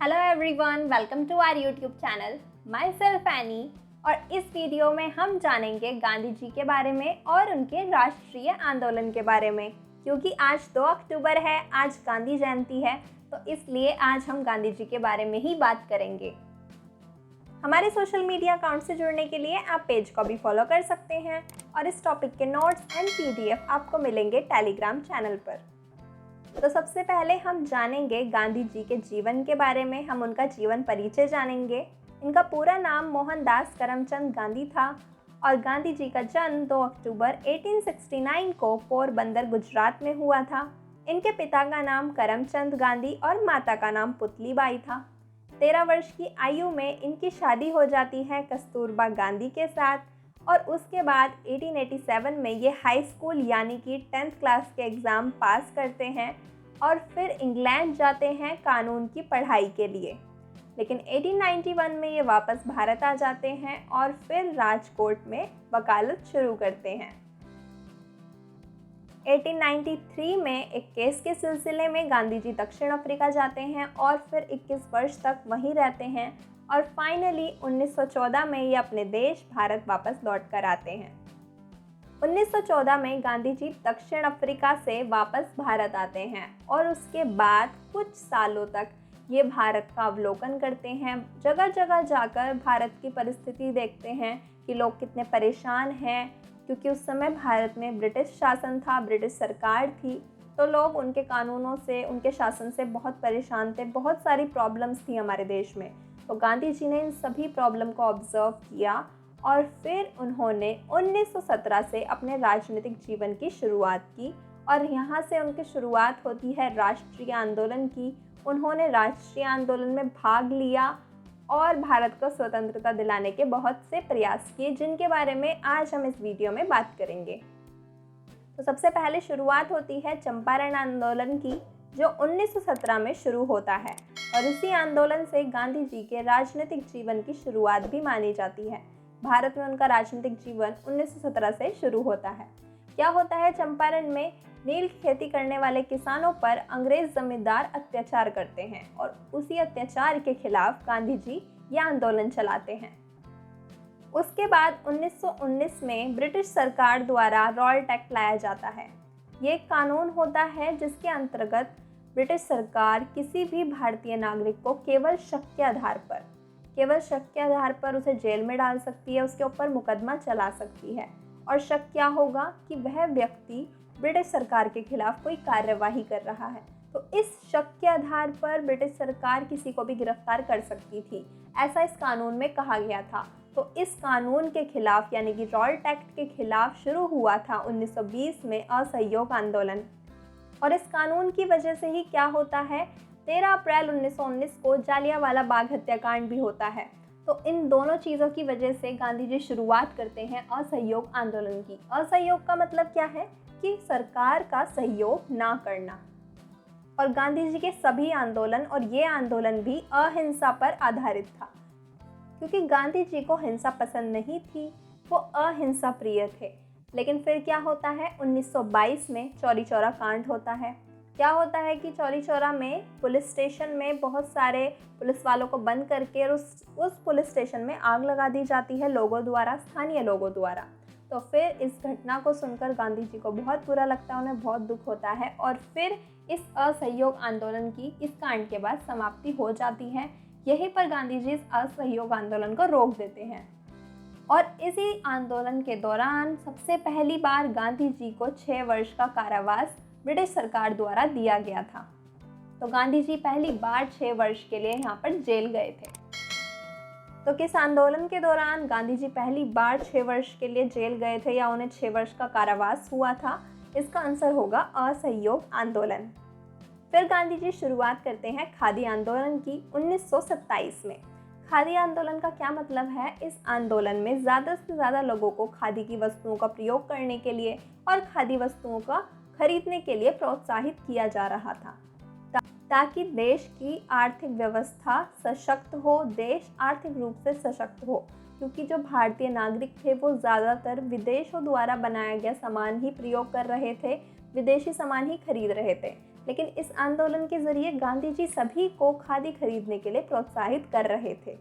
Hello everyone, welcome to our YouTube channel. Myself Annie. और इस video में हम जानेंगे गांधी जी के बारे में और उनके राष्ट्रीय आंदोलन के बारे में। क्योंकि आज 2 अक्टूबर है, आज गांधी जयंती है, तो इसलिए आज हम गांधी जी के बारे में ही बात करेंगे। हमारे सोशल मीडिया अकाउंट से जुड़ने के लिए आप पेज को भी फॉलो कर सकते हैं और इस टॉपिक के नोट्स एंड PDF आपको मिलेंगे टेलीग्राम चैनल पर। तो सबसे पहले हम जानेंगे गांधी जी के जीवन के बारे में। हम उनका जीवन परिचय जानेंगे। इनका पूरा नाम मोहनदास करमचंद गांधी था और गांधी जी का जन्म 2 अक्टूबर 1869 को पोरबंदर गुजरात में हुआ था। इनके पिता का नाम करमचंद गांधी और माता का नाम पुतलीबाई था। 13 वर्ष की आयु में इनकी शादी हो जाती है कस्तूरबा गांधी के साथ और उसके बाद 1887 में ये हाई स्कूल यानी कि 10th क्लास के एग्ज़ाम पास करते हैं और फिर इंग्लैंड जाते हैं कानून की पढ़ाई के लिए। लेकिन 1891 में ये वापस भारत आ जाते हैं और फिर राजकोट में वकालत शुरू करते हैं। 1893 में एक केस के सिलसिले में गांधी जी दक्षिण अफ्रीका जाते हैं और फिर 21 वर्ष तक वहीं रहते हैं और फाइनली 1914 में ये अपने देश भारत वापस लौट कर आते हैं। 1914 में गांधी जी दक्षिण अफ्रीका से वापस भारत आते हैं और उसके बाद कुछ सालों तक ये भारत का अवलोकन करते हैं। जगह जगह जाकर भारत की परिस्थिति देखते हैं कि लोग कितने परेशान हैं, क्योंकि उस समय भारत में ब्रिटिश शासन था, ब्रिटिश सरकार थी, तो लोग उनके कानूनों से, उनके शासन से बहुत परेशान थे। बहुत सारी प्रॉब्लम्स थी हमारे देश में। तो गांधी जी ने इन सभी प्रॉब्लम को ऑब्जर्व किया और फिर उन्होंने 1917 से अपने राजनीतिक जीवन की शुरुआत की और यहाँ से उनकी शुरुआत होती है राष्ट्रीय आंदोलन की। उन्होंने राष्ट्रीय आंदोलन में भाग लिया और भारत को स्वतंत्रता दिलाने के बहुत से प्रयास किए, जिनके बारे में आज हम इस वीडियो में बात करेंगे। तो सबसे पहले शुरुआत होती है चंपारण आंदोलन की, जो 1917 में शुरू होता है और इसी आंदोलन से गांधी जी के राजनीतिक जीवन की शुरुआत भी मानी जाती है। भारत में उनका राजनीतिक जीवन 1917 से शुरू होता है। क्या होता है, चंपारण में नील की खेती करने वाले किसानों पर अंग्रेज जमींदार अत्याचार करते हैं और उसी अत्याचार के खिलाफ गांधी जी ये आंदोलन चलाते हैं। उसके बाद 1919 में ब्रिटिश सरकार द्वारा रॉयल्ट एक्ट लाया जाता है। ये एक कानून होता है जिसके अंतर्गत ब्रिटिश सरकार किसी भी भारतीय नागरिक को केवल शक के आधार पर उसे जेल में डाल सकती है, उसके ऊपर मुकदमा चला सकती है। और शक क्या होगा कि वह व्यक्ति ब्रिटिश सरकार के खिलाफ कोई कार्यवाही कर रहा है, तो इस शक के आधार पर ब्रिटिश सरकार किसी को भी गिरफ्तार कर सकती थी, ऐसा इस कानून में कहा गया था। तो इस कानून के खिलाफ यानी कि रॉयल्ट एक्ट के खिलाफ शुरू हुआ था 1920 में असहयोग आंदोलन। और इस कानून की वजह से ही क्या होता है, 13 अप्रैल 1919 को जालियांवाला बाग हत्याकांड भी होता है। तो इन दोनों चीज़ों की वजह से गांधी जी शुरुआत करते हैं असहयोग आंदोलन की। असहयोग का मतलब क्या है कि सरकार का सहयोग ना करना। और गांधी जी के सभी आंदोलन और ये आंदोलन भी अहिंसा पर आधारित था, क्योंकि गांधी जी को हिंसा पसंद नहीं थी, वो अहिंसा प्रिय थे। लेकिन फिर क्या होता है, 1922 में चौरी चौरा कांड होता है। क्या होता है कि चौरी चौरा में पुलिस स्टेशन में बहुत सारे पुलिस वालों को बंद करके और उस पुलिस स्टेशन में आग लगा दी जाती है लोगों द्वारा, स्थानीय लोगों द्वारा। तो फिर इस घटना को सुनकर गांधी जी को बहुत बुरा लगता है, उन्हें बहुत दुख होता है और फिर इस असहयोग आंदोलन की इस कांड के बाद समाप्ति हो जाती है। यहीं पर गांधी जी इस असहयोग आंदोलन को रोक देते हैं और इसी आंदोलन के दौरान सबसे पहली बार गांधी जी को 6 वर्ष का कारावास ब्रिटिश सरकार द्वारा दिया गया था। तो गांधी जी पहली बार 6 वर्ष के लिए यहाँ पर जेल गए थे। तो किस आंदोलन के दौरान गांधी जी पहली बार 6 वर्ष के लिए जेल गए थे या उन्हें 6 वर्ष का कारावास हुआ था? इसका आंसर होगा असहयोग आंदोलन। फिर गांधी जी शुरुआत करते हैं खादी आंदोलन की 1927 में। खादी आंदोलन का क्या मतलब है, इस आंदोलन में ज़्यादा से ज़्यादा लोगों को खादी की वस्तुओं का प्रयोग करने के लिए और खादी वस्तुओं का खरीदने के लिए प्रोत्साहित किया जा रहा था, ताकि देश की आर्थिक व्यवस्था सशक्त हो, देश आर्थिक रूप से सशक्त हो। क्योंकि जो भारतीय नागरिक थे वो ज़्यादातर विदेशों द्वारा बनाया गया सामान ही प्रयोग कर रहे थे, विदेशी सामान ही खरीद रहे थे। लेकिन इस आंदोलन के जरिए गांधी जी सभी को खादी खरीदने के लिए प्रोत्साहित कर रहे थे।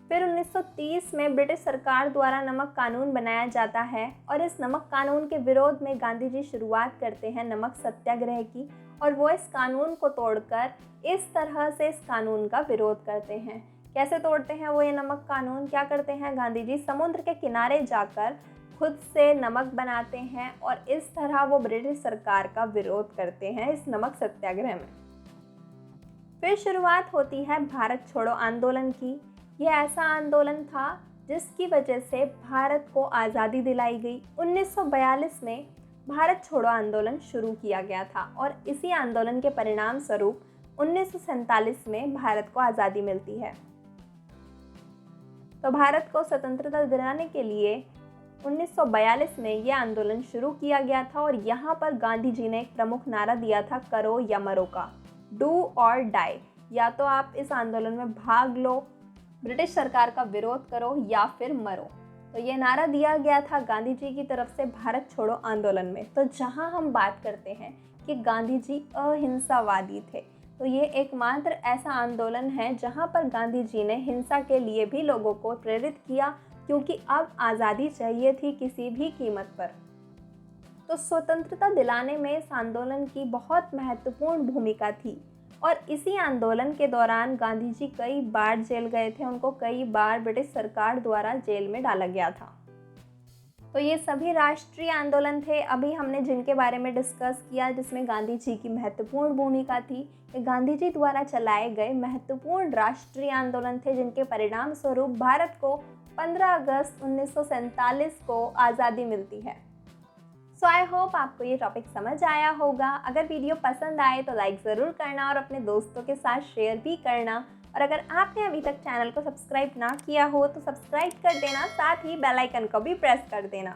फिर 1930 में ब्रिटिश सरकार द्वारा नमक कानून बनाया जाता है और इस नमक कानून के विरोध में गांधी जी शुरुआत करते हैं नमक सत्याग्रह की, और वो इस कानून को तोड़कर इस तरह से इस कानून का विरोध करते हैं। कैसे तोड़ते हैं वो ये नमक कानून? क्या करते हैं गांधी जी? समुद्र के किनारे जाकर खुद से नमक बनाते हैं और इस तरह वो ब्रिटिश सरकार का विरोध करते हैं इस नमक सत्याग्रह में। फिर शुरुआत होती है भारत छोड़ो आंदोलन की। यह ऐसा आंदोलन था जिसकी वजह से भारत को आज़ादी दिलाई गई। 1942 में भारत छोड़ो आंदोलन शुरू किया गया था और इसी आंदोलन के परिणाम स्वरूप 1947 में भारत को आज़ादी मिलती है। तो भारत को स्वतंत्रता दिलाने के लिए 1942 में यह आंदोलन शुरू किया गया था और यहाँ पर गांधी जी ने एक प्रमुख नारा दिया था, करो या मरो का, डू और डाई। या तो आप इस आंदोलन में भाग लो, ब्रिटिश सरकार का विरोध करो, या फिर मरो। तो ये नारा दिया गया था गांधी जी की तरफ से भारत छोड़ो आंदोलन में। तो जहाँ हम बात करते हैं कि गांधी जी अहिंसावादी थे, तो ये एकमात्र ऐसा आंदोलन है जहाँ पर गांधी जी ने हिंसा के लिए भी लोगों को प्रेरित किया, क्योंकि अब आज़ादी चाहिए थी किसी भी कीमत पर। तो स्वतंत्रता दिलाने में इस आंदोलन की बहुत महत्वपूर्ण भूमिका थी और इसी आंदोलन के दौरान गांधी जी कई बार जेल गए थे। उनको कई बार ब्रिटिश सरकार द्वारा जेल में डाला गया था। तो ये सभी राष्ट्रीय आंदोलन थे अभी हमने जिनके बारे में डिस्कस किया, जिसमें गांधी जी की महत्वपूर्ण भूमिका थी। ये गांधी जी द्वारा चलाए गए महत्वपूर्ण राष्ट्रीय आंदोलन थे जिनके परिणाम स्वरूप भारत को 15 अगस्त 1947 को आज़ादी मिलती है। सो आई होप आपको ये टॉपिक समझ आया होगा। अगर वीडियो पसंद आए तो लाइक ज़रूर करना और अपने दोस्तों के साथ शेयर भी करना। और अगर आपने अभी तक चैनल को सब्सक्राइब ना किया हो तो सब्सक्राइब कर देना, साथ ही बेल आइकन को भी प्रेस कर देना।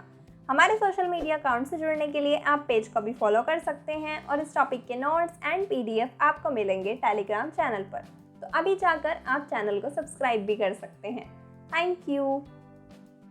हमारे सोशल मीडिया अकाउंट से जुड़ने के लिए आप पेज को भी फॉलो कर सकते हैं और इस टॉपिक के नोट्स एंड PDF आपको मिलेंगे टेलीग्राम चैनल पर। तो अभी जाकर आप चैनल को सब्सक्राइब भी कर सकते हैं। Thank you.